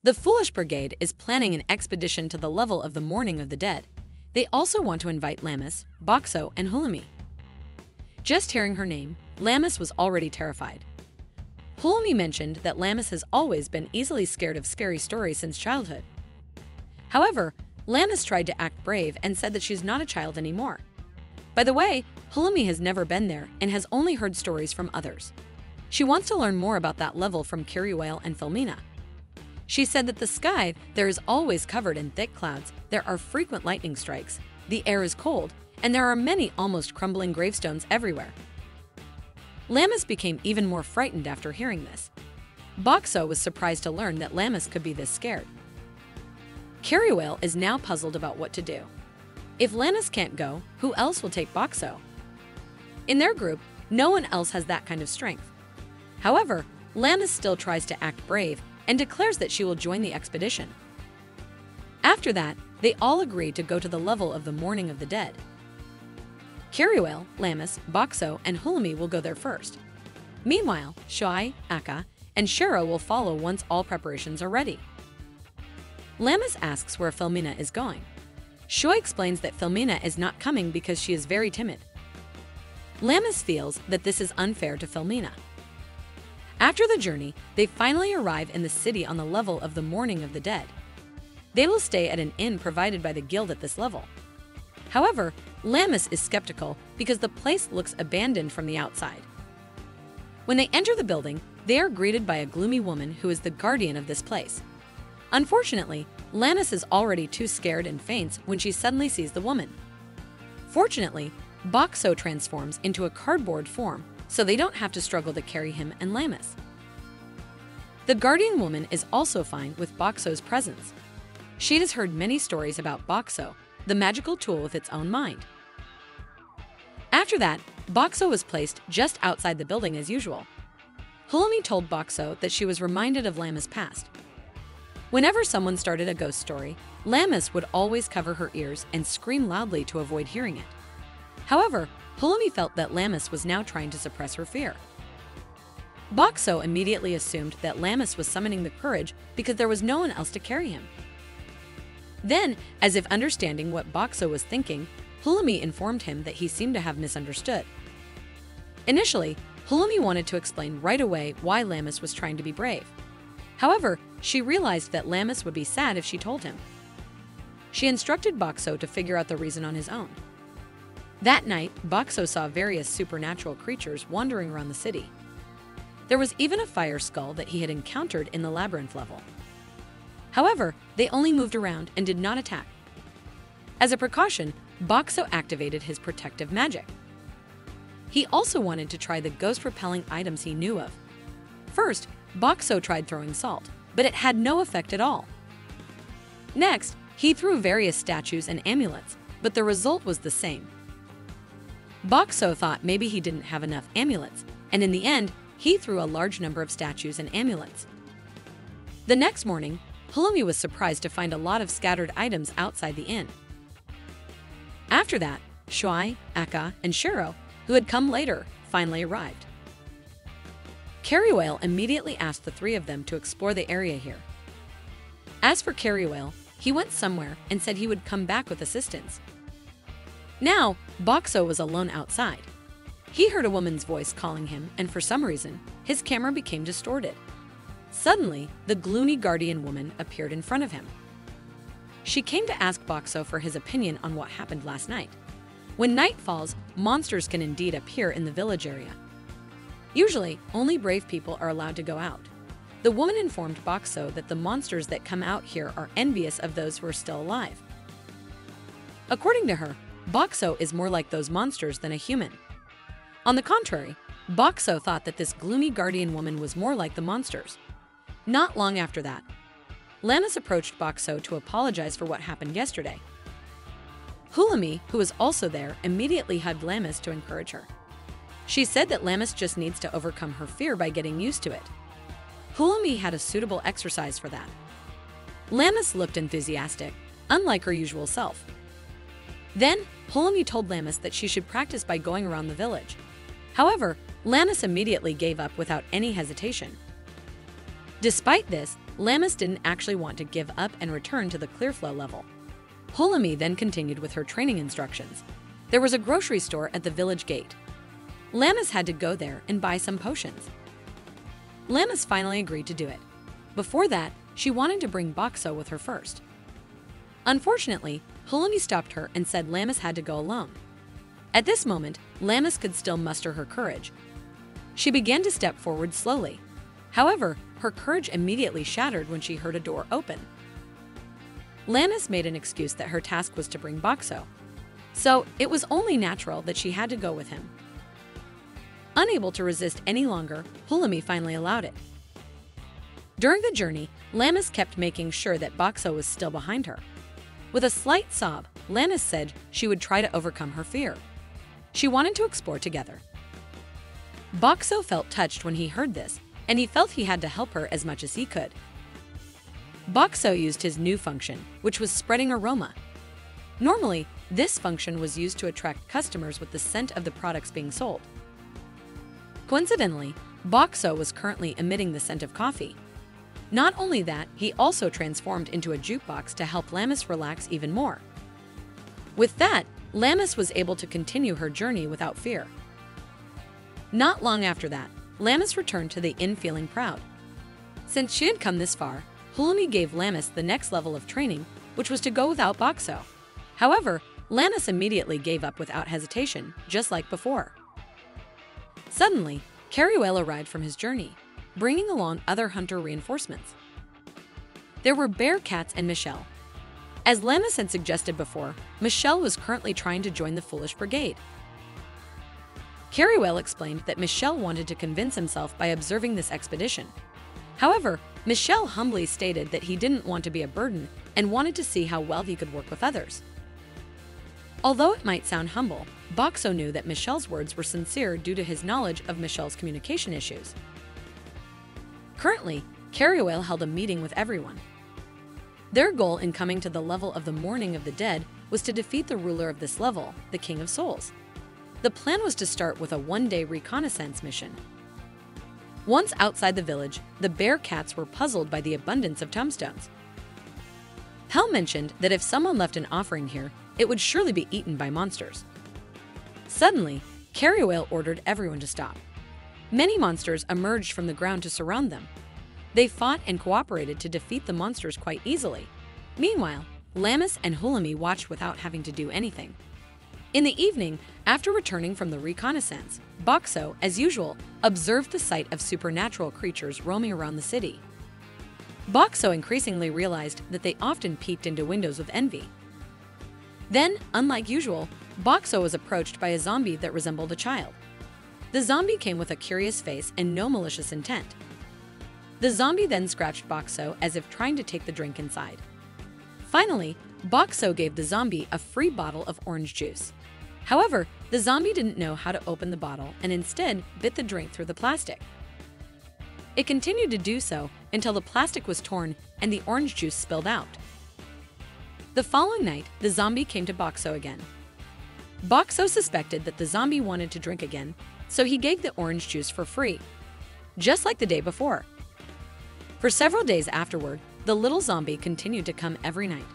The Foolish Brigade is planning an expedition to the level of the Mourning of the Dead. They also want to invite Lammas, Boxxo, and Hulumi. Just hearing her name, Lammas was already terrified. Hulumi mentioned that Lammas has always been easily scared of scary stories since childhood. However, Lammas tried to act brave and said that she's not a child anymore. By the way, Hulumi has never been there and has only heard stories from others. She wants to learn more about that level from Kiriwale and Filmina. She said that the sky there is always covered in thick clouds, there are frequent lightning strikes, the air is cold, and there are many almost crumbling gravestones everywhere. Lammas became even more frightened after hearing this. Boxxo was surprised to learn that Lammas could be this scared. Kiriwale is now puzzled about what to do. If Lammas can't go, who else will take Boxxo? In their group, no one else has that kind of strength. However, Lammas still tries to act brave and declares that she will join the expedition. After that, they all agree to go to the level of the Mourning of the Dead. Kiriwale, Lammas, Boxxo, and Hulumi will go there first. Meanwhile, Shuai, Akka, and Shiro will follow once all preparations are ready. Lammas asks where Filmina is going. Shuai explains that Filmina is not coming because she is very timid. Lammas feels that this is unfair to Filmina. After the journey, they finally arrive in the city on the level of the Mourning of the Dead. They will stay at an inn provided by the guild at this level. However, Lammas is skeptical because the place looks abandoned from the outside. When they enter the building, they are greeted by a gloomy woman who is the guardian of this place. Unfortunately, Lammas is already too scared and faints when she suddenly sees the woman. Fortunately, Boxxo transforms into a cardboard form, so they don't have to struggle to carry him and Lammas. The guardian woman is also fine with Boxxo's presence. She has heard many stories about Boxxo, the magical tool with its own mind. After that, Boxxo was placed just outside the building as usual. Hulumi told Boxxo that she was reminded of Lammas' past. Whenever someone started a ghost story, Lammas would always cover her ears and scream loudly to avoid hearing it. However, Hulumi felt that Lammas was now trying to suppress her fear. Boxxo immediately assumed that Lammas was summoning the courage because there was no one else to carry him. Then, as if understanding what Boxxo was thinking, Hulumi informed him that he seemed to have misunderstood. Initially, Hulumi wanted to explain right away why Lammas was trying to be brave. However, she realized that Lammas would be sad if she told him. She instructed Boxxo to figure out the reason on his own. That night, Boxxo saw various supernatural creatures wandering around the city. There was even a fire skull that he had encountered in the labyrinth level. However, they only moved around and did not attack. As a precaution, Boxxo activated his protective magic. He also wanted to try the ghost-repelling items he knew of. First, Boxxo tried throwing salt, but it had no effect at all. Next, he threw various statues and amulets, but the result was the same. Boxxo thought maybe he didn't have enough amulets, and in the end, he threw a large number of statues and amulets. The next morning, Hulumi was surprised to find a lot of scattered items outside the inn. After that, Shuai, Akka, and Shiro, who had come later, finally arrived. Kiriwale immediately asked the three of them to explore the area here. As for Kiriwale, he went somewhere and said he would come back with assistance. Now, Boxxo was alone outside. He heard a woman's voice calling him, and for some reason, his camera became distorted. Suddenly, the gloomy guardian woman appeared in front of him. She came to ask Boxxo for his opinion on what happened last night. When night falls, monsters can indeed appear in the village area. Usually, only brave people are allowed to go out. The woman informed Boxxo that the monsters that come out here are envious of those who are still alive. According to her, Boxxo is more like those monsters than a human. On the contrary, Boxxo thought that this gloomy guardian woman was more like the monsters. Not long after that, Lammas approached Boxxo to apologize for what happened yesterday. Hulumi, who was also there, immediately hugged Lammas to encourage her. She said that Lammas just needs to overcome her fear by getting used to it. Hulumi had a suitable exercise for that. Lammas looked enthusiastic, unlike her usual self. Then, Hulumi told Lammas that she should practice by going around the village. However, Lammas immediately gave up without any hesitation. Despite this, Lammas didn't actually want to give up and return to the clearflow level. Hulami then continued with her training instructions. There was a grocery store at the village gate. Lammas had to go there and buy some potions. Lammas finally agreed to do it. Before that, she wanted to bring Boxxo with her first. Unfortunately, Hulami stopped her and said Lammas had to go alone. At this moment, Lammas could still muster her courage. She began to step forward slowly. However, her courage immediately shattered when she heard a door open. Lammas made an excuse that her task was to bring Boxxo, so it was only natural that she had to go with him. Unable to resist any longer, Hulami finally allowed it. During the journey, Lammas kept making sure that Boxxo was still behind her. With a slight sob, Lammas said she would try to overcome her fear. She wanted to explore together. Boxxo felt touched when he heard this, and he felt he had to help her as much as he could. Boxxo used his new function, which was spreading aroma. Normally, this function was used to attract customers with the scent of the products being sold. Coincidentally, Boxxo was currently emitting the scent of coffee. Not only that, he also transformed into a jukebox to help Lammas relax even more. With that, Lammas was able to continue her journey without fear. Not long after that, Lammas returned to the inn feeling proud. Since she had come this far, Hulami gave Lammas the next level of training, which was to go without Boxxo. However, Lammas immediately gave up without hesitation, just like before. Suddenly, Cariwell arrived from his journey, bringing along other hunter reinforcements. There were Bear, Cats, and Michelle. As Lammas had suggested before, Michelle was currently trying to join the Foolish Brigade. Cariwell explained that Michelle wanted to convince himself by observing this expedition. However, Michelle humbly stated that he didn't want to be a burden and wanted to see how well he could work with others. Although it might sound humble, Boxxo knew that Michelle's words were sincere due to his knowledge of Michelle's communication issues. Currently, Cariwell held a meeting with everyone. Their goal in coming to the level of the Mourning of the Dead was to defeat the ruler of this level, the King of Souls. The plan was to start with a one-day reconnaissance mission. Once outside the village, the Bear Cats were puzzled by the abundance of tombstones. Hell mentioned that if someone left an offering here, it would surely be eaten by monsters. Suddenly, Cariwell ordered everyone to stop. Many monsters emerged from the ground to surround them. They fought and cooperated to defeat the monsters quite easily. Meanwhile, Lammas and Hulami watched without having to do anything. In the evening, after returning from the reconnaissance, Boxxo, as usual, observed the sight of supernatural creatures roaming around the city. Boxxo increasingly realized that they often peeked into windows with envy. Then, unlike usual, Boxxo was approached by a zombie that resembled a child. The zombie came with a curious face and no malicious intent. The zombie then scratched Boxxo as if trying to take the drink inside. Finally, Boxxo gave the zombie a free bottle of orange juice. However, the zombie didn't know how to open the bottle and instead bit the drink through the plastic. It continued to do so until the plastic was torn and the orange juice spilled out. The following night, the zombie came to Boxxo again. Boxxo suspected that the zombie wanted to drink again, so he gave the orange juice for free, just like the day before. For several days afterward, the little zombie continued to come every night.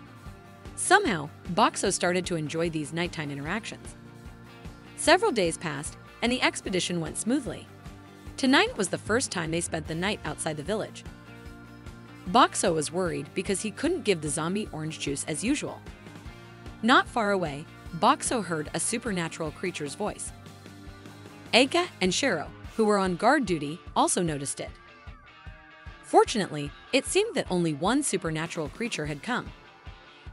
Somehow, Boxxo started to enjoy these nighttime interactions. Several days passed, and the expedition went smoothly. Tonight was the first time they spent the night outside the village. Boxxo was worried because he couldn't give the zombie orange juice as usual. Not far away, Boxxo heard a supernatural creature's voice. Eka and Shiro, who were on guard duty, also noticed it. Fortunately, it seemed that only one supernatural creature had come.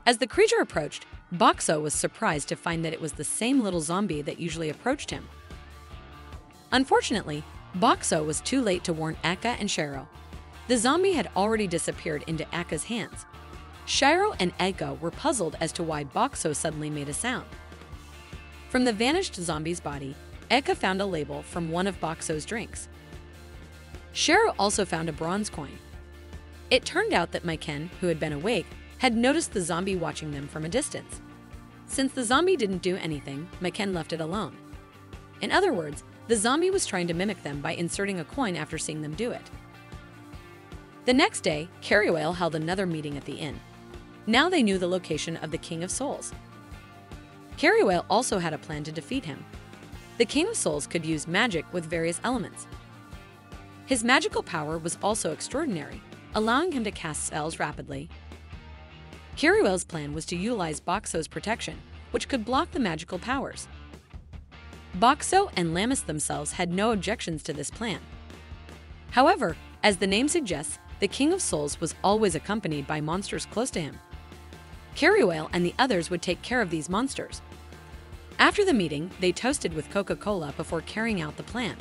As the creature approached, Boxxo was surprised to find that it was the same little zombie that usually approached him. Unfortunately, Boxxo was too late to warn Eka and Shiro. The zombie had already disappeared into Aka's hands. Shiro and Eka were puzzled as to why Boxxo suddenly made a sound. From the vanished zombie's body, Eka found a label from one of Boxxo's drinks. Shiro also found a bronze coin. It turned out that Miken, who had been awake, had noticed the zombie watching them from a distance. Since the zombie didn't do anything, Miken left it alone. In other words, the zombie was trying to mimic them by inserting a coin after seeing them do it. The next day, Carrywhale held another meeting at the inn. Now they knew the location of the King of Souls. Carrywhale also had a plan to defeat him. The King of Souls could use magic with various elements. His magical power was also extraordinary, allowing him to cast spells rapidly. Carrywhale's plan was to utilize Boxxo's protection, which could block the magical powers. Boxxo and Lammas themselves had no objections to this plan. However, as the name suggests, the King of Souls was always accompanied by monsters close to him. Carrywhale and the others would take care of these monsters. After the meeting, they toasted with Coca-Cola before carrying out the plan.